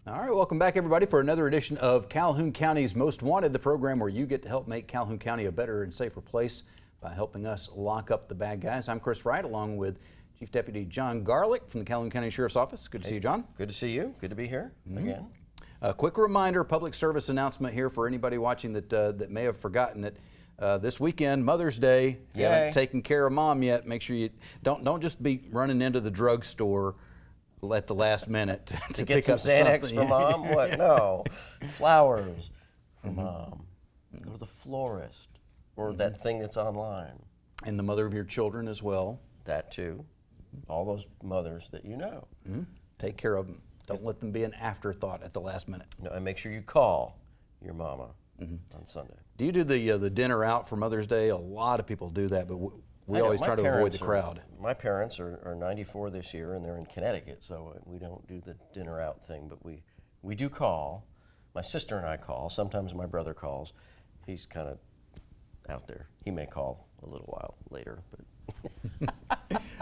All right, welcome back everybody for another edition of Calhoun County's Most Wanted, the program where you get to help make Calhoun County a better and safer place by helping us lock up the bad guys. I'm Chris Wright along with Chief Deputy John Garlick from the Calhoun County Sheriff's Office. Good to see you, John. Good to see you. Good to be here again. A quick reminder, public service announcement here for anybody watching that may have forgotten it. This weekend, Mother's Day, if you haven't taken care of Mom yet, make sure you don't just be running into the drugstore at the last minute to get pick some up Xanax something. for Mom? What? No. Flowers for Mom. Go to the florist or that thing that's online. And the mother of your children as well. That too. All those mothers that you know. Take care of them. Don't let them be an afterthought at the last minute. No, and make sure you call your mama on Sunday. Do you do the dinner out for Mother's Day? A lot of people do that, but we always try to avoid the crowd. My parents are 94 this year, and they're in Connecticut, so we don't do the dinner out thing, but we do call. My sister and I call. Sometimes my brother calls. He's kind of out there. He may call a little while later, but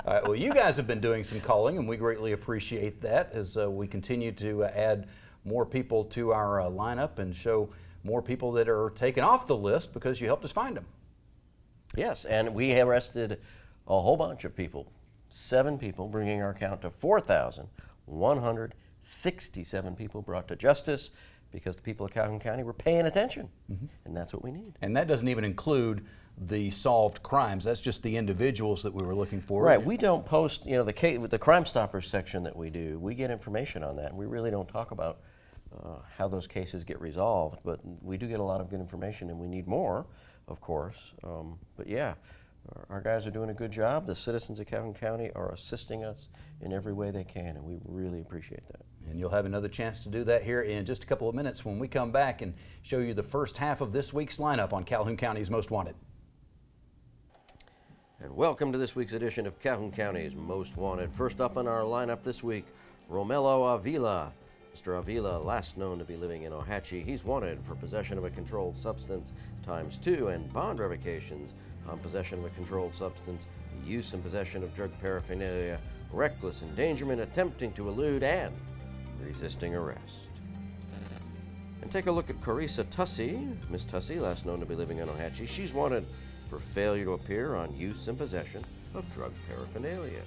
All right, well, you guys have been doing some calling, and we greatly appreciate that as we continue to add more people to our lineup and show more people that are taken off the list because you helped us find them. yes, and we arrested a whole bunch of people, 7 people, bringing our count to 4,167 people brought to justice because the people of Calhoun County were paying attention, and that's what we need. And that doesn't even include the solved crimes. That's just the individuals that we were looking for. Right, we don't post, you know, the Crime Stoppers section that we do, we get information on that, and we really don't talk about how those cases get resolved, but we do get a lot of good information, and we need more, of course. But yeah, our guys are doing a good job. The citizens of Calhoun County are assisting us in every way they can, and we really appreciate that. And you'll have another chance to do that here in just a couple of minutes when we come back and show you the first half of this week's lineup on Calhoun County's Most Wanted. And welcome to this week's edition of Calhoun County's Most Wanted. First up on our lineup this week, Romelio Avila. Mr. Avila, last known to be living in Ohatchee, he's wanted for possession of a controlled substance ×2 and bond revocations on possession of a controlled substance, use and possession of drug paraphernalia, reckless endangerment, attempting to elude, and resisting arrest. And take a look at Carissa Tussey. Miss Tussey, last known to be living in Ohatchee, she's wanted for failure to appear on use and possession of drug paraphernalia.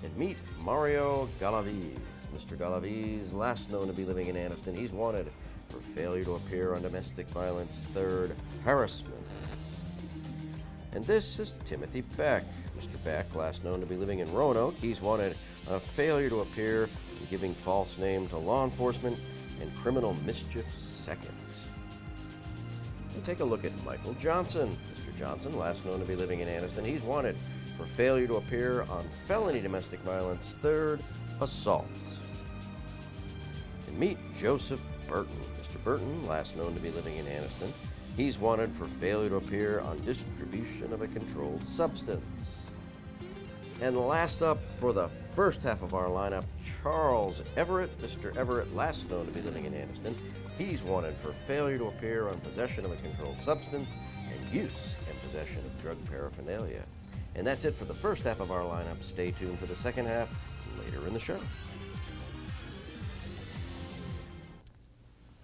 And meet Mario Galaviz. Mr. Galaviz, last known to be living in Anniston, he's wanted for failure to appear on domestic violence #3 harassment. And this is Timothy Beck. Mr. Beck, last known to be living in Roanoke, he's wanted on failure to appear in giving false name to law enforcement and criminal mischief #2. And take a look at Michael Johnson. Mr. Johnson, last known to be living in Anniston, he's wanted for failure to appear on felony domestic violence #3 assault. And meet Joseph Burton. Mr. Burton, last known to be living in Anniston, he's wanted for failure to appear on distribution of a controlled substance. And last up for the first half of our lineup, Charles Everett. Mr. Everett, last known to be living in Anniston, he's wanted for failure to appear on possession of a controlled substance and use and possession of drug paraphernalia. And that's it for the first half of our lineup. Stay tuned for the second half later in the show.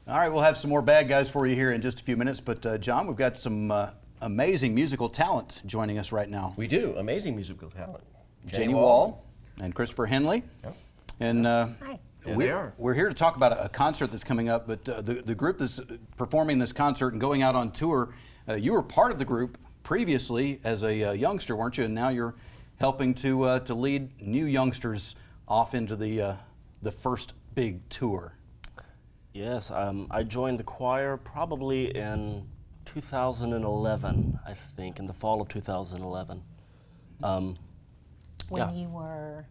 All right, we'll have some more bad guys for you here in just a few minutes, but John, we've got some amazing musical talent joining us right now. We do. Amazing musical talent. Jenny Wall and Christopher Henley. Yep. And Hi. we're here to talk about a concert that's coming up, but the group that's performing this concert and going out on tour, you were part of the group previously as a youngster, weren't you? And now you're helping to lead new youngsters off into the first big tour. Yes, I joined the choir probably in 2011, I think, in the fall of 2011. When you were?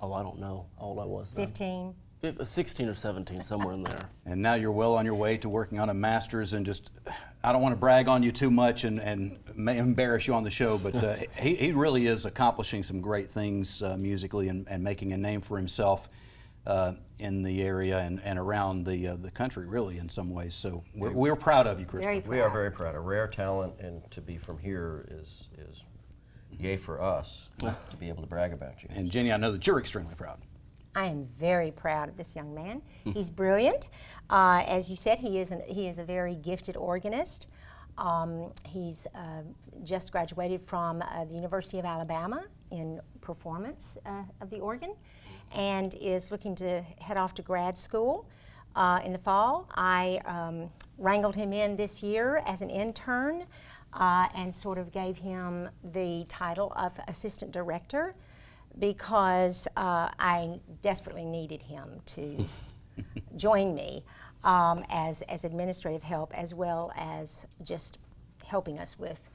Oh, I don't know how old I was then. 15? 16 or 17, somewhere in there. And now you're well on your way to working on a master's, and just, I don't want to brag on you too much and may embarrass you on the show, but he really is accomplishing some great things musically and making a name for himself. in the area and around the country, really, in some ways. So we're proud of you, Krista. Very proud. We are very proud. A rare talent, and to be from here is yay for us to be able to brag about you. And Jenny, I know that you're extremely proud. I am very proud of this young man. He's brilliant. As you said, he is a very gifted organist. He's just graduated from the University of Alabama in performance of the organ, and is looking to head off to grad school in the fall. I wrangled him in this year as an intern and sort of gave him the title of assistant director because I desperately needed him to join me as administrative help, as well as just helping us with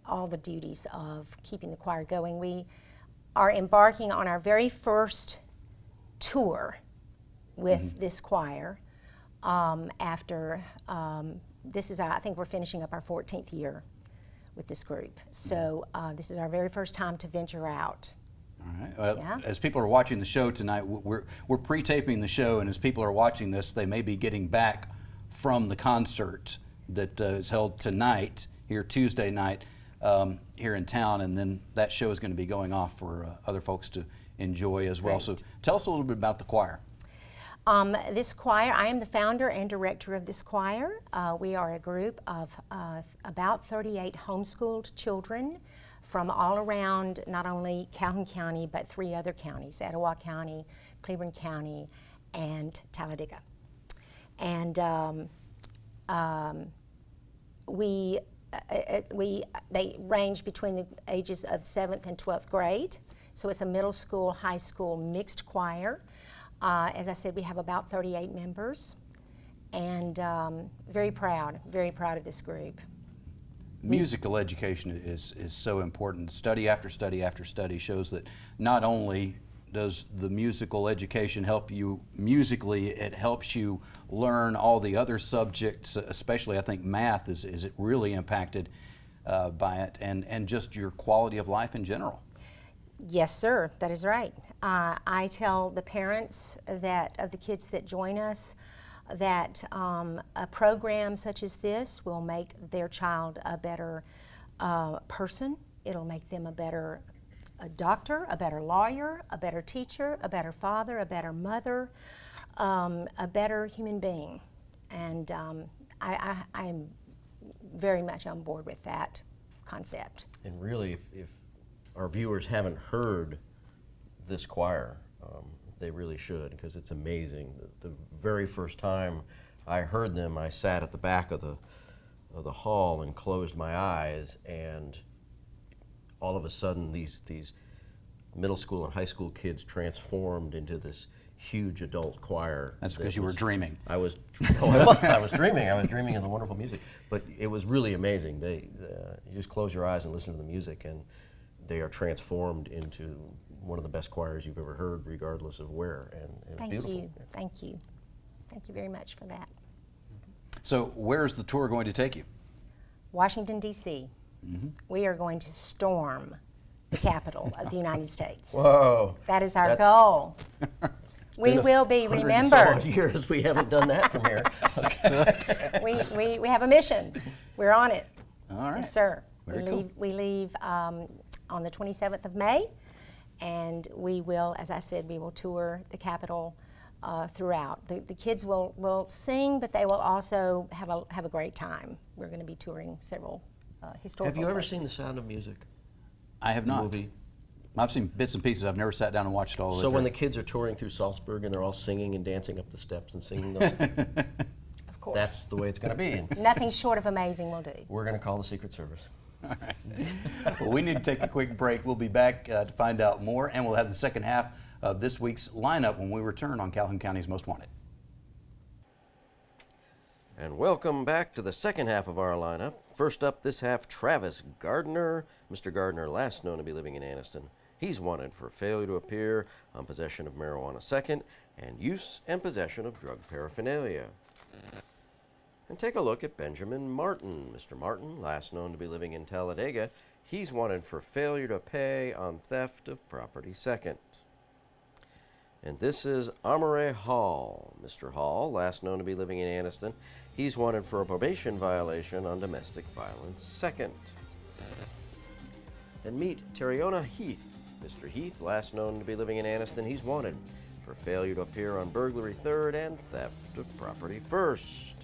all the duties of keeping the choir going. We are embarking on our very first tour with this choir after this is I think we're finishing up our 14th year with this group. So this is our very first time to venture out. All right. Well, Yeah. as people are watching the show tonight, we're pre-taping the show, and as people are watching this, they may be getting back from the concert that is held tonight, here Tuesday night, here in town, and then that show is going to be going off for other folks to enjoy as well. Great. So tell us a little bit about the choir. This choir, I am the founder and director of this choir. We are a group of about 38 homeschooled children from all around, not only Calhoun County, but 3 other counties, Etowah County, Cleveland County, and Talladega. And they range between the ages of 7th and 12th grade. So it's a middle school, high school mixed choir. As I said, we have about 38 members, and very proud of this group. Musical education is so important. Study after study after study shows that not only does the musical education help you musically, it helps you learn all the other subjects, especially I think math is it really impacted by it, and just your quality of life in general. Yes, sir, that is right. I tell the parents that of the kids that join us that a program such as this will make their child a better person. It'll make them a doctor, a better lawyer, a better teacher, a better father, a better mother, a better human being. And I'm very much on board with that concept. And really, if our viewers haven't heard this choir, they really should, because it's amazing. The very first time I heard them, I sat at the back of the hall and closed my eyes, and all of a sudden these middle school and high school kids transformed into this huge adult choir. That's because you were dreaming. I was dreaming. I was dreaming of the wonderful music, but it was really amazing. You just close your eyes and listen to the music, and they are transformed into one of the best choirs you've ever heard, regardless of where, and it's beautiful. Thank you very much for that. So where's the tour going to take you? Washington, D.C. We are going to storm the capital of the United States. Whoa! That is our That's- goal. We will be 100 and remembered. some odd years we haven't done that from here. Okay. We have a mission. We're on it. All right. Yes, sir. Very cool. We leave on the 27th of May, and we will, as I said, we will tour the capital throughout. The kids will sing, but they will also have a great time. We're going to be touring several historical Have you ever places. seen The Sound of Music? I have not. Movie. I've seen bits and pieces. I've never sat down and watched it all. So when the kids are touring through Salzburg and they're all singing and dancing up the steps and singing those, Of course. that's the way it's going to be. And Nothing short of amazing will do. we're going to call the Secret Service. Well, we need to take a quick break. We'll be back to find out more, and we'll have the second half of this week's lineup when we return on Calhoun County's Most Wanted. And welcome back to the second half of our lineup. First up this half, Travis Gardner. Mr. Gardner, last known to be living in Anniston. He's wanted for failure to appear on possession of marijuana second and use and possession of drug paraphernalia. And take a look at Benjamin Martin. Mr. Martin, last known to be living in Talladega, he's wanted for failure to pay on theft of property second. And this is Amare Hall. Mr. Hall, last known to be living in Anniston, he's wanted for a probation violation on domestic violence second. And meet Terriona Heath. Mr. Heath, last known to be living in Anniston, he's wanted for failure to appear on burglary third and theft of property first.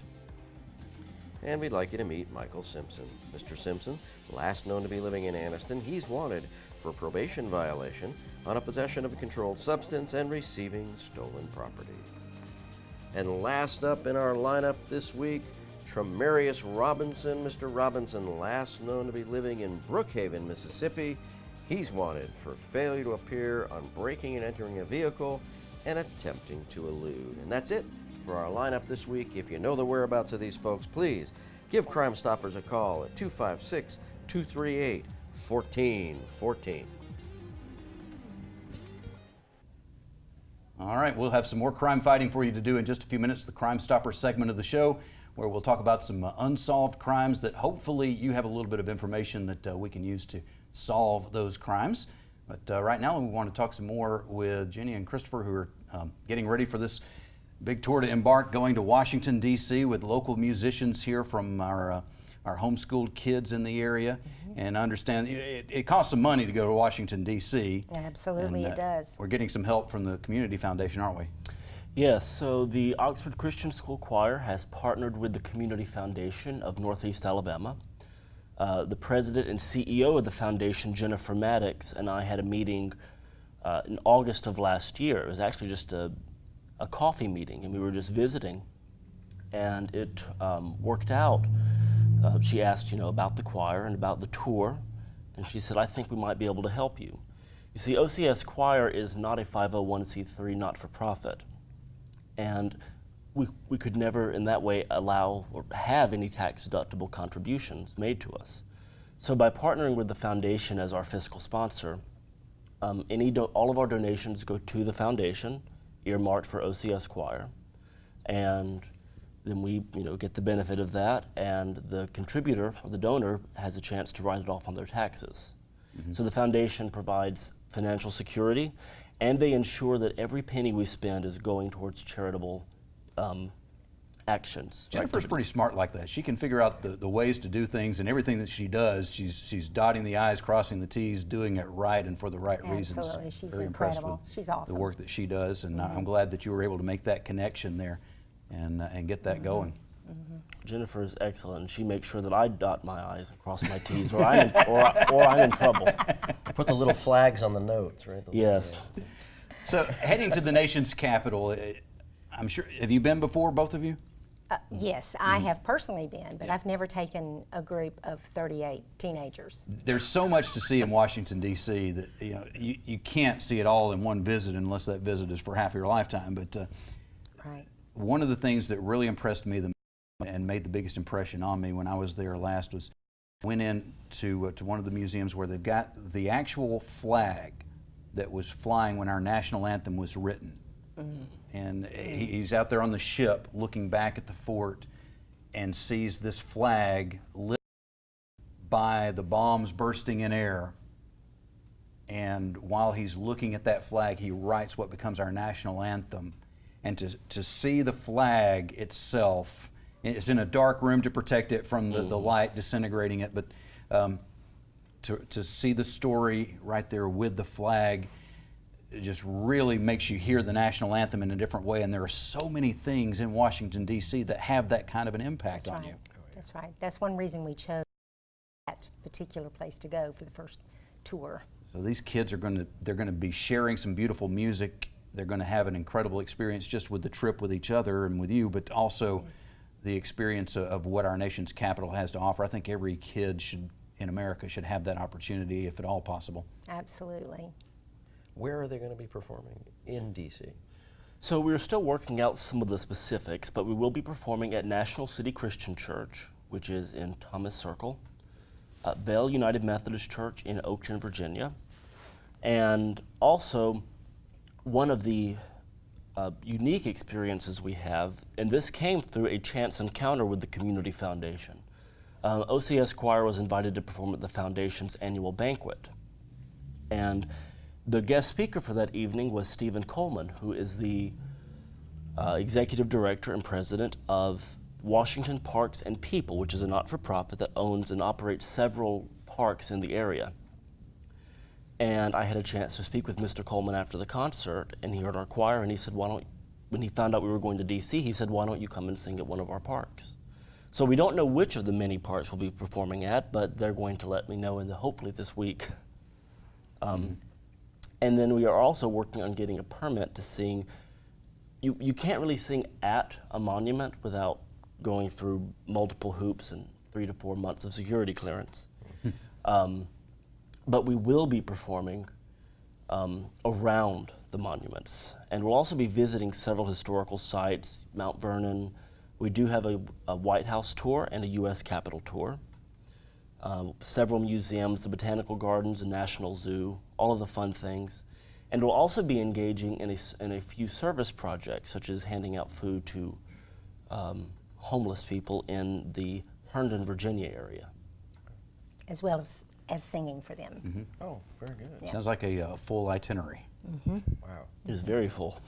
And we'd like you to meet Michael Simpson. Mr. Simpson, last known to be living in Anniston, he's wanted for probation violation on a possession of a controlled substance and receiving stolen property. And last up in our lineup this week, Tremarius Robinson. Mr. Robinson, last known to be living in Brookhaven, Mississippi, he's wanted for failure to appear on breaking and entering a vehicle and attempting to elude. And that's it for our lineup this week. If you know the whereabouts of these folks, please give Crime Stoppers a call at 256-238-1414. All right, we'll have some more crime fighting for you to do in just a few minutes, the Crime Stopper segment of the show, where we'll talk about some unsolved crimes that hopefully you have a little bit of information that we can use to solve those crimes. But right now we want to talk some more with Jenny and Christopher, who are getting ready for this big tour to embark, going to Washington, D.C. with local musicians here from our homeschooled kids in the area. And understand it costs some money to go to Washington, D.C. Absolutely, it does. We're getting some help from the Community Foundation, aren't we? Yes, so the Oxford Christian School Choir has partnered with the Community Foundation of Northeast Alabama. The president and CEO of the foundation, Jennifer Maddox, and I had a meeting in August of last year. It was actually just a coffee meeting, and we were just visiting, and it worked out. She asked, about the choir and about the tour, and she said, I think we might be able to help you. You see, OCS Choir is not a 501c3 not-for-profit, and we could never in that way allow or have any tax-deductible contributions made to us. So by partnering with the foundation as our fiscal sponsor, all of our donations go to the foundation, earmarked for OCS Choir, and then we get the benefit of that, and the contributor or the donor has a chance to write it off on their taxes. So the foundation provides financial security, and they ensure that every penny we spend is going towards charitable actions. Jennifer's pretty smart like that. She can figure out the ways to do things, and everything that she does, she's dotting the I's, crossing the T's, doing it right and for the right reasons. Absolutely, she's Very impressed incredible. with She's awesome. the work that she does, and I'm glad that you were able to make that connection there and get that going. Jennifer is excellent, and she makes sure that I dot my I's and cross my T's, or I'm in trouble. Put the little flags on the notes, right? Yes. So heading to the nation's capital, I'm sure, have you been before, both of you? Yes, I have personally been, but I've never taken a group of 38 teenagers. There's so much to see in Washington, D.C. that you can't see it all in one visit unless that visit is for half your lifetime. But Right. one of the things that really impressed me and made the biggest impression on me when I was there last was went in to one of the museums where they've got the actual flag that was flying when our national anthem was written. And he's out there on the ship looking back at the fort and sees this flag lit by the bombs bursting in air. And while he's looking at that flag, he writes what becomes our national anthem. And to see the flag itself, it's in a dark room to protect it from the light disintegrating it, but to see the story right there with the flag, it just really makes you hear the national anthem in a different way. And there are so many things in Washington, D.C. that have that kind of an impact on you. That's right. That's one reason we chose that particular place to go for the first tour. So these kids they're going to be sharing some beautiful music. They're going to have an incredible experience just with the trip with each other and with you, but also the experience of what our nation's capital has to offer. I think every kid in America should have that opportunity, if at all possible. Absolutely. Where are they going to be performing in D.C.? So we're still working out some of the specifics, but we will be performing at National City Christian Church, which is in Thomas Circle, Vale United Methodist Church in Oakton, Virginia, and also one of the unique experiences we have, and this came through a chance encounter with the Community Foundation. OCS Choir was invited to perform at the Foundation's annual banquet, and The guest speaker for that evening was Stephen Coleman, who is the executive director and president of Washington Parks and People, which is a not-for-profit that owns and operates several parks in the area. And I had a chance to speak with Mr. Coleman after the concert, and he heard our choir, and he said, when he found out we were going to DC, he said, why don't you come and sing at one of our parks? So we don't know which of the many parks we'll be performing at, but they're going to let me know hopefully this week. And then we are also working on getting a permit to sing. You can't really sing at a monument without going through multiple hoops and 3 to 4 months of security clearance. But we will be performing around the monuments. And we'll also be visiting several historical sites, Mount Vernon. We do have a White House tour and a U.S. Capitol tour. Several museums, the Botanical Gardens, the National Zoo, all of the fun things. And we'll also be engaging in a few service projects, such as handing out food to homeless people in the Herndon, Virginia area. As well as singing for them. Mm-hmm. Oh, very good. Yeah. Sounds like a full itinerary. Wow. It is very full.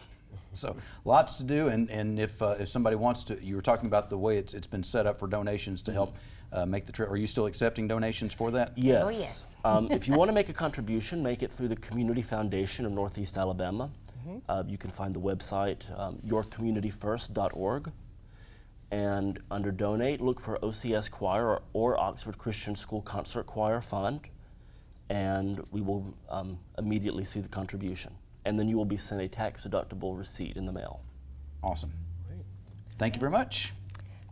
So lots to do, and if somebody wants to, you were talking about the way it's been set up for donations to help make the trip. Are you still accepting donations for that? Yes. Oh, yes. If you want to make a contribution, make it through the Community Foundation of Northeast Alabama. You can find the website, yourcommunityfirst.org. And under Donate, look for OCS Choir or Oxford Christian School Concert Choir Fund, and we will immediately see the contribution. And then you will be sent a tax-deductible receipt in the mail. Awesome. Thank you very much.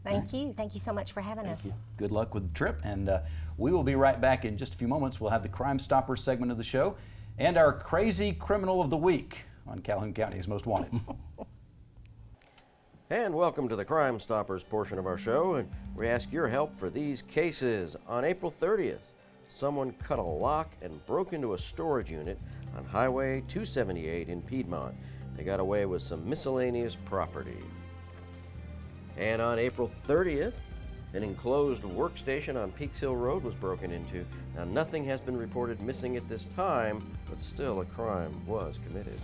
Thank you. Thank you so much for having us. Good luck with the trip, and we will be right back in just a few moments. We'll have the Crime Stoppers segment of the show and our Crazy Criminal of the Week on Calhoun County's Most Wanted. And welcome to the Crime Stoppers portion of our show, and we ask your help for these cases. On April 30th, someone cut a lock and broke into a storage unit on Highway 278 in Piedmont. They got away with some miscellaneous property. And on April 30th, an enclosed workstation on Peaks Hill Road was broken into. Now, nothing has been reported missing at this time, but still a crime was committed.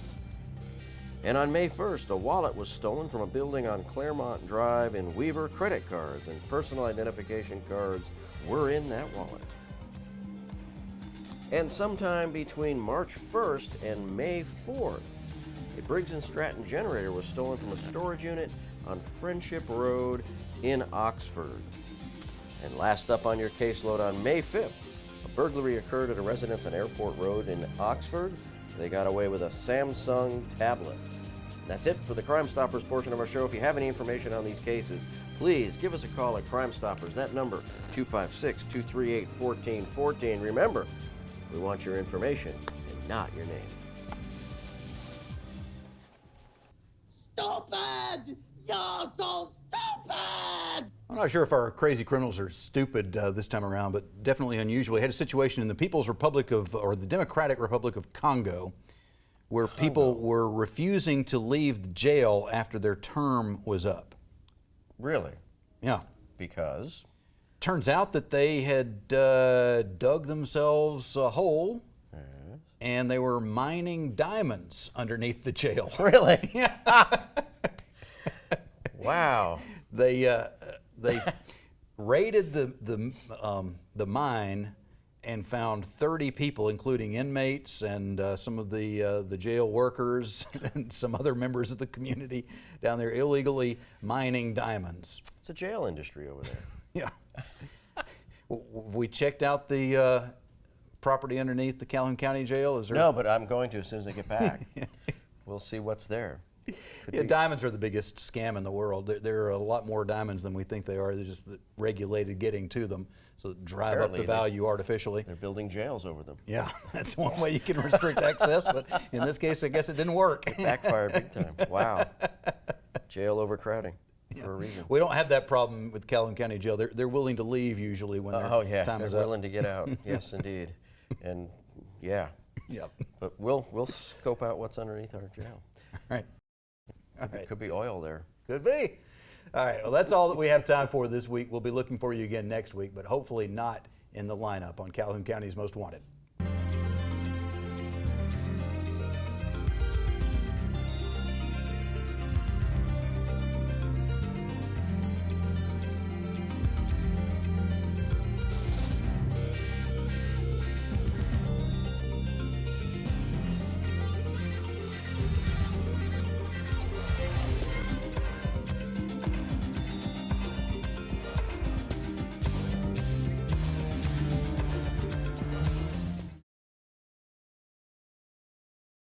And on May 1st, a wallet was stolen from a building on Claremont Drive in Weaver. Credit cards and personal identification cards were in that wallet. And sometime between March 1st and May 4th, a Briggs & Stratton generator was stolen from a storage unit on Friendship Road in Oxford. And last up on your caseload, on May 5th, a burglary occurred at a residence on Airport Road in Oxford. They got away with a Samsung tablet. That's it for the Crime Stoppers portion of our show. If you have any information on these cases, please give us a call at Crime Stoppers. That number, 256-238-1414. Remember, we want your information and not your name. Stupid! You're so stupid! I'm not sure if our crazy criminals are stupid this time around, but definitely unusual. We had a situation in the People's Republic or the Democratic Republic of Congo, where people were refusing to leave the jail after their term was up. Really? Yeah. Because? Turns out that they had dug themselves a hole, and they were mining diamonds underneath the jail. Really? Yeah. Wow. They raided the mine and found 30 people, including inmates and some of the jail workers and some other members of the community down there illegally mining diamonds. It's a jail industry over there. Yeah. We checked out the property underneath the Calhoun County Jail. Is there? No, but I'm going to as soon as I get back. We'll see what's there. Yeah, diamonds are the biggest scam in the world. There are a lot more diamonds than we think they are. They're just regulated getting to them, so drive Apparently up the value artificially. They're building jails over them. Yeah, that's one way you can restrict access, but in this case, I guess it didn't work. Backfired big time. Wow. Jail overcrowding for a reason. We don't have that problem with Calhoun County Jail. They're willing to leave usually when their time they're is up. willing to get out. Yes, indeed. And yeah. Yep. But we'll scope out what's underneath our jail. All right. All right. Could be oil there. Could be. All right. Well, that's all that we have time for this week. We'll be looking for you again next week, but hopefully not in the lineup on Calhoun County's Most Wanted.